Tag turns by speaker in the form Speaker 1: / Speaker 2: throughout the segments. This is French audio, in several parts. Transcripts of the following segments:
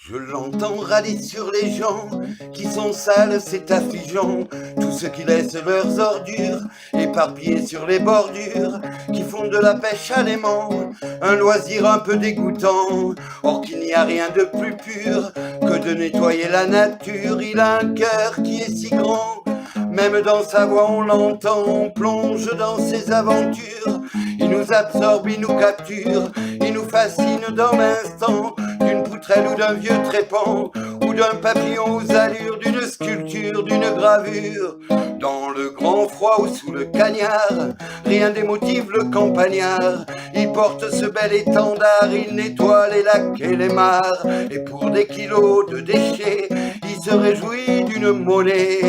Speaker 1: Je l'entends râler sur les gens qui sont sales, c'est affligeant. Tous ceux qui laissent leurs ordures éparpillées sur les bordures, qui font de la pêche à l'aimant un loisir un peu dégoûtant. Or qu'il n'y a rien de plus pur que de nettoyer la nature. Il a un cœur qui est si grand, même dans sa voix on l'entend. On plonge dans ses aventures, il nous absorbe, il nous capture, il nous fascine dans l'instant. D'une poutrelle ou d'un vieux trépan, ou d'un papillon aux allures d'une sculpture, d'une gravure. Dans le grand froid ou sous le cagnard, rien démotive le campagnard. Il porte ce bel étendard, il nettoie les lacs et les mares. Et pour des kilos de déchets, il se réjouit d'une monnaie.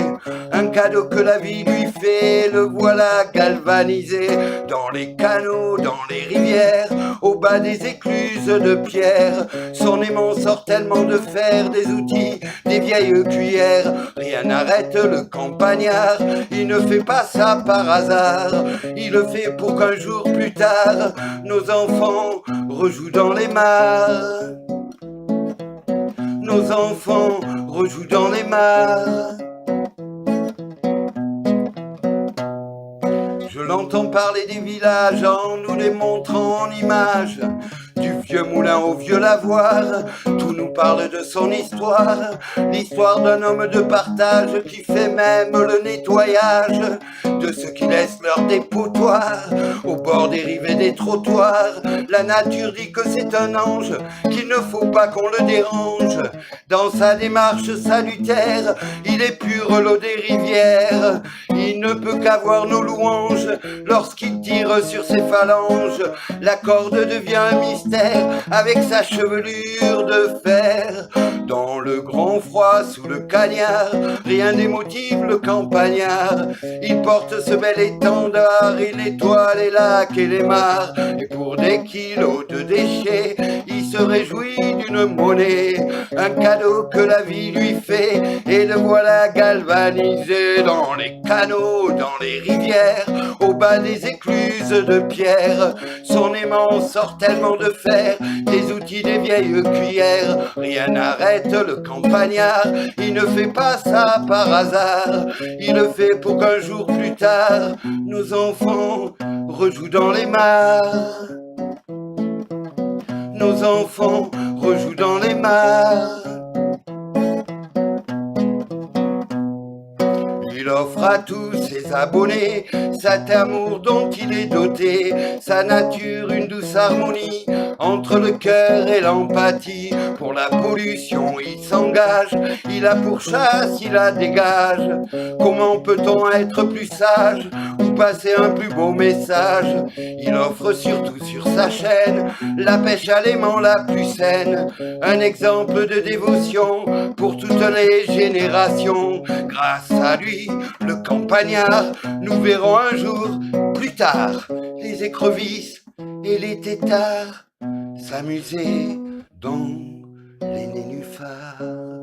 Speaker 1: Un cadeau que la vie lui fait, le voilà galvanisé. Dans les canaux, dans les rivières, au bas des écluses de pierre, son aimant sort tellement de fer, des outils, des vieilles cuillères. Rien n'arrête le campagnard, il ne fait pas ça par hasard. Il le fait pour qu'un jour plus tard, nos enfants rejouent dans les mares. Nos enfants rejouent dans les mares. Je l'entends parler des villages en nous les montrant en images. Du vieux moulin au vieux lavoir, tout nous parle de son histoire. L'histoire d'un homme de partage qui fait même le nettoyage de ceux qui laissent leur dépotoir au bord des rives et des trottoirs. La nature dit que c'est un ange, qu'il ne faut pas qu'on le dérange. Dans sa démarche salutaire, il est pur l'eau des rivières. Il ne peut qu'avoir nos louanges lorsqu'il tire sur ses phalanges. La corde devient un mystère avec sa chevelure de fer. Dans le grand froid sous le cagnard, rien n'émotive le campagnard. Il porte ce bel étendard, il nettoie les lacs et les mares. Et pour des kilos de déchets, il se réjouit d'une monnaie. Un cadeau que la vie lui fait, et le voilà galvanisé. Dans les canaux, dans les rivières, au bas des écluses de pierre, son aimant sort tellement de fer, des outils, des vieilles cuillères. Rien n'arrête le campagnard, il ne fait pas ça par hasard. Il le fait pour qu'un jour plus tard, nos enfants rejouent dans les mares. Nos enfants rejouent dans les mares. Il offre à tous ses abonnés cet amour dont il est doté, sa nature une douce harmonie entre le cœur et l'empathie. Pour la pollution il s'engage, il la pourchasse, il la dégage. Comment peut-on être plus sage ou passer un plus beau message? Il offre surtout sur sa chaîne la pêche à l'aimant la plus saine, un exemple de dévotion pour toutes les générations. Grâce à lui, le campagnard, nous verrons un jour plus tard les écrevisses et les têtards s'amuser dans les nénuphars.